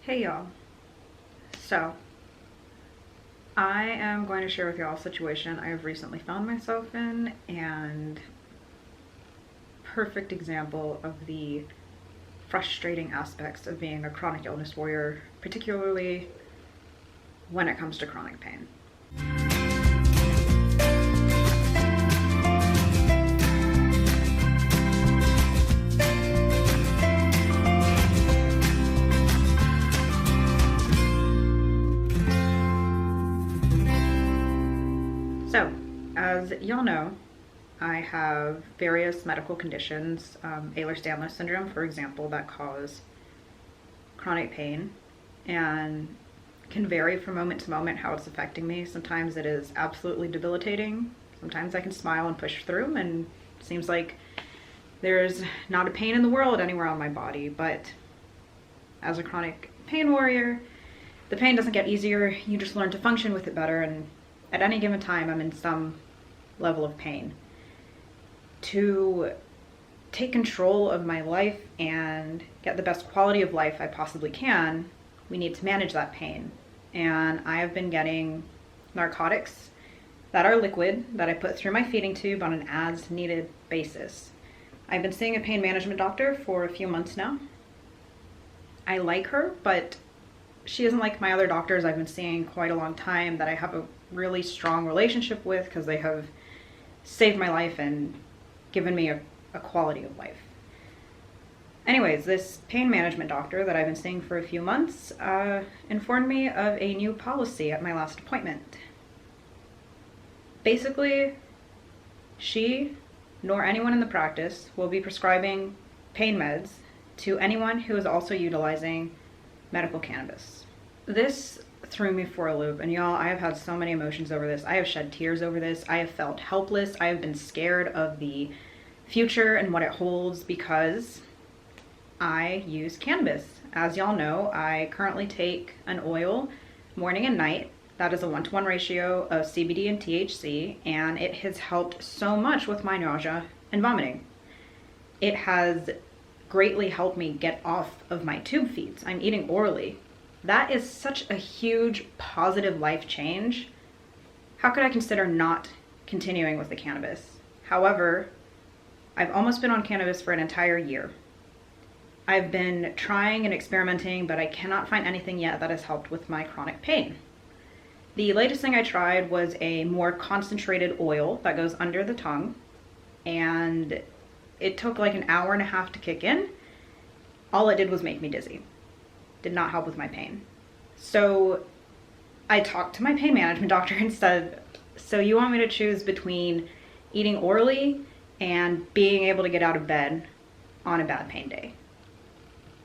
Hey y'all. So, I am going to share with y'all a situation I have recently found myself in, and perfect example of the frustrating aspects of being a chronic illness warrior, particularly when it comes to chronic pain. So, as y'all know, I have various medical conditions, Ehlers-Danlos syndrome, for example, that cause chronic pain and can vary from moment to moment how it's affecting me. Sometimes it is absolutely debilitating. Sometimes I can smile and push through, and it seems like there's not a pain in the world anywhere on my body. But as a chronic pain warrior, the pain doesn't get easier. You just learn to function with it better, and at any given time, I'm in some level of pain. To take control of my life and get the best quality of life I possibly can, we need to manage that pain. And I have been getting narcotics that are liquid that I put through my feeding tube on an as needed basis. I've been seeing a pain management doctor for a few months now. I like her, but she isn't like my other doctors I've been seeing quite a long time that I have a really strong relationship with, because they have saved my life and given me a quality of life. Anyways, this pain management doctor that I've been seeing for a few months informed me of a new policy at my last appointment. Basically, she nor anyone in the practice will be prescribing pain meds to anyone who is also utilizing medical cannabis. This threw me for a loop, and y'all, I have had so many emotions over this. I have shed tears over this. I have felt helpless. I have been scared of the future and what it holds because I use cannabis. As y'all know, I currently take an oil morning and night that is a 1-to-1 ratio of CBD and THC, and it has helped so much with my nausea and vomiting. It has greatly helped me get off of my tube feeds. I'm eating orally. That is such a huge positive life change. How could I consider not continuing with the cannabis? However, I've almost been on cannabis for an entire year. I've been trying and experimenting, but I cannot find anything yet that has helped with my chronic pain. The latest thing I tried was a more concentrated oil that goes under the tongue, and it took like an hour and a half to kick in. All it did was make me dizzy. Did not help with my pain. So I talked to my pain management doctor and said, so you want me to choose between eating orally and being able to get out of bed on a bad pain day?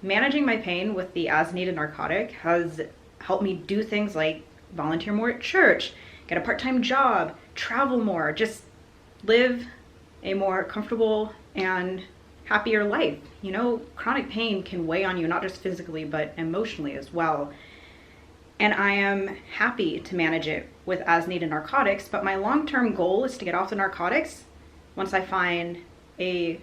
Managing my pain with the as needed narcotic has helped me do things like volunteer more at church, get a part-time job, travel more, just live a more comfortable and happier life. You know, chronic pain can weigh on you, not just physically, but emotionally as well. And I am happy to manage it with as needed narcotics, but my long-term goal is to get off the narcotics once I find a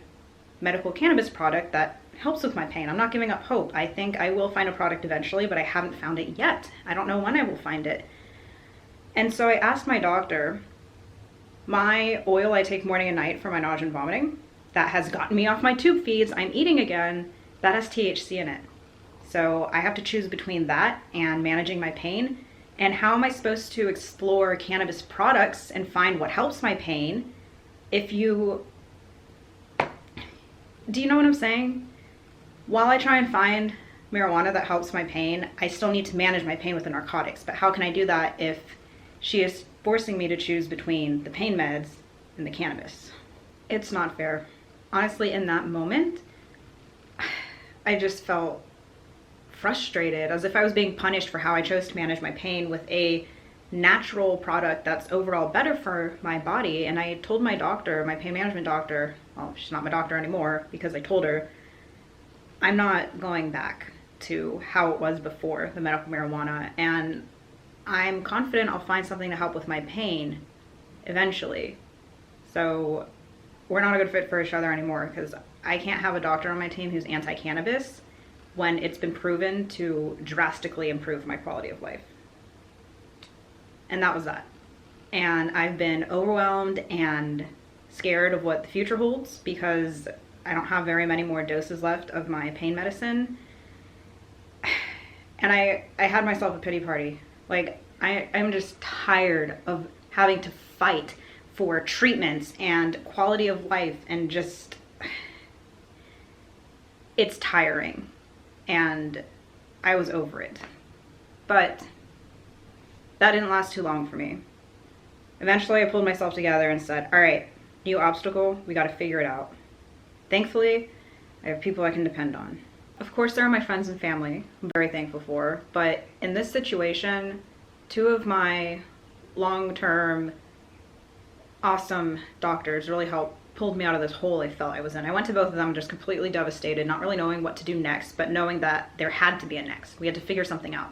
medical cannabis product that helps with my pain. I'm not giving up hope. I think I will find a product eventually, but I haven't found it yet. I don't know when I will find it. And so I asked my doctor, my oil I take morning and night for my nausea and vomiting, that has gotten me off my tube feeds, I'm eating again, that has THC in it. So I have to choose between that and managing my pain. And how am I supposed to explore cannabis products and find what helps my pain if you... Do you know what I'm saying? While I try and find marijuana that helps my pain, I still need to manage my pain with the narcotics. But how can I do that if she is forcing me to choose between the pain meds and the cannabis? It's not fair. Honestly, in that moment, I just felt frustrated, as if I was being punished for how I chose to manage my pain with a natural product that's overall better for my body. And I told my doctor, my pain management doctor, well, she's not my doctor anymore, because I told her I'm not going back to how it was before the medical marijuana, and I'm confident I'll find something to help with my pain eventually. So we're not a good fit for each other anymore, because I can't have a doctor on my team who's anti-cannabis when it's been proven to drastically improve my quality of life. And that was that. And I've been overwhelmed and scared of what the future holds because I don't have very many more doses left of my pain medicine. And I had myself a pity party. Like, I'm just tired of having to fight for treatments and quality of life, and just, it's tiring. And I was over it. But that didn't last too long for me. Eventually, I pulled myself together and said, all right, new obstacle, we got to figure it out. Thankfully, I have people I can depend on. Of course, there are my friends and family I'm very thankful for, but in this situation, 2 of my long-term awesome doctors really pulled me out of this hole I felt I was in. I went to both of them just completely devastated, not really knowing what to do next, but knowing that there had to be a next. We had to figure something out.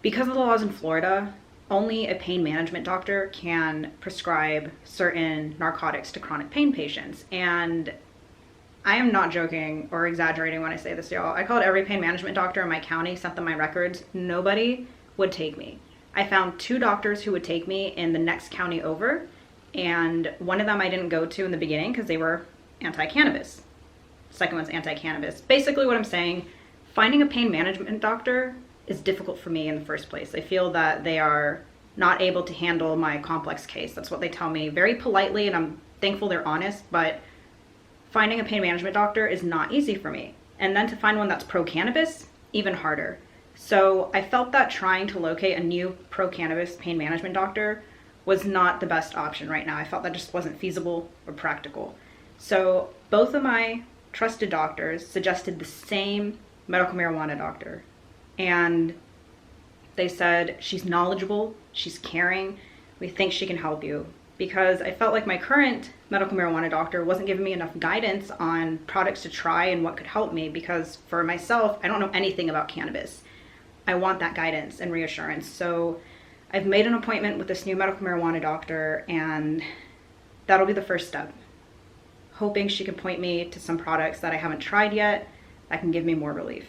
Because of the laws in Florida, only a pain management doctor can prescribe certain narcotics to chronic pain patients. And I am not joking or exaggerating when I say this, y'all. I called every pain management doctor in my county, sent them my records. Nobody would take me. I found 2 doctors who would take me in the next county over, and one of them I didn't go to in the beginning because they were anti-cannabis. Second one's anti-cannabis. Basically what I'm saying, finding a pain management doctor is difficult for me in the first place. I feel that they are not able to handle my complex case. That's what they tell me very politely, and I'm thankful they're honest, but finding a pain management doctor is not easy for me. And then to find one that's pro-cannabis, even harder. So I felt that trying to locate a new pro-cannabis pain management doctor was not the best option right now. I felt that just wasn't feasible or practical. So both of my trusted doctors suggested the same medical marijuana doctor. And they said, she's knowledgeable, she's caring, we think she can help you. Because I felt like my current medical marijuana doctor wasn't giving me enough guidance on products to try and what could help me, because for myself, I don't know anything about cannabis. I want that guidance and reassurance. So I've made an appointment with this new medical marijuana doctor, and that'll be the first step. Hoping she can point me to some products that I haven't tried yet that can give me more relief.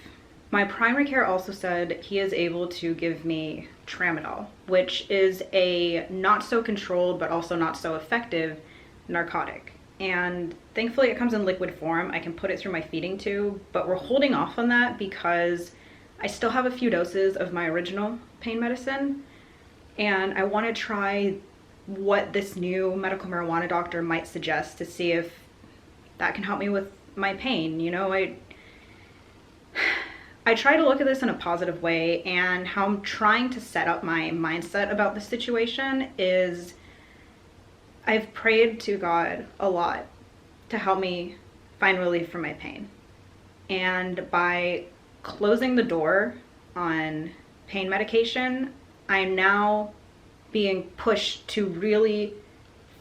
My primary care also said he is able to give me tramadol, which is a not so controlled but also not so effective narcotic. And thankfully it comes in liquid form. I can put it through my feeding tube, but we're holding off on that because I still have a few doses of my original pain medicine, and I want to try what this new medical marijuana doctor might suggest to see if that can help me with my pain. You know, I try to look at this in a positive way, and how I'm trying to set up my mindset about the situation is I've prayed to God a lot to help me find relief from my pain. And by closing the door on pain medication, I'm now being pushed to really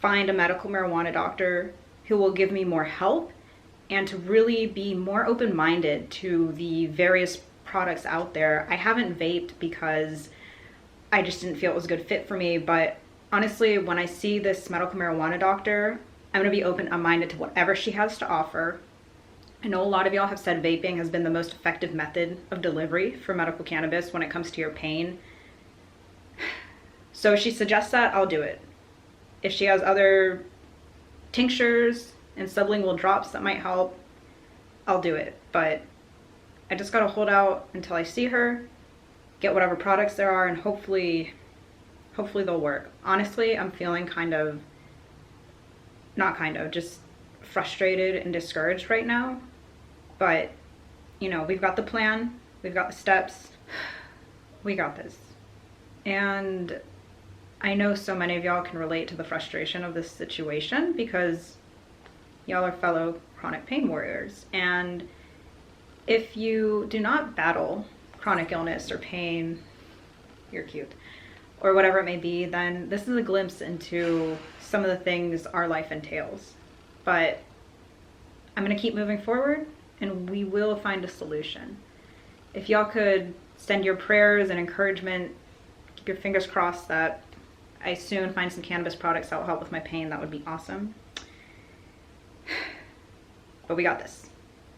find a medical marijuana doctor who will give me more help and to really be more open-minded to the various products out there. I haven't vaped because I just didn't feel it was a good fit for me, but honestly, when I see this medical marijuana doctor, I'm gonna be open-minded to whatever she has to offer. I know a lot of y'all have said vaping has been the most effective method of delivery for medical cannabis when it comes to your pain. So if she suggests that, I'll do it. If she has other tinctures and sublingual drops that might help, I'll do it. But I just gotta hold out until I see her, get whatever products there are, and hopefully they'll work. Honestly, I'm feeling just frustrated and discouraged right now. But, you know, we've got the plan, we've got the steps, we got this. And I know so many of y'all can relate to the frustration of this situation because y'all are fellow chronic pain warriors. And if you do not battle chronic illness or pain, you're cute, or whatever it may be, then this is a glimpse into some of the things our life entails. But I'm gonna keep moving forward, and we will find a solution. If y'all could send your prayers and encouragement, keep your fingers crossed that I soon find some cannabis products that will help with my pain, that would be awesome. But we got this,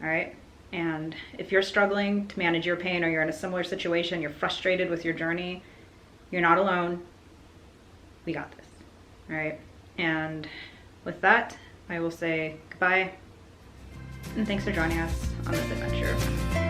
all right? And if you're struggling to manage your pain, or you're in a similar situation, you're frustrated with your journey, you're not alone. We got this. All right. And with that, I will say goodbye, and thanks for joining us on this adventure.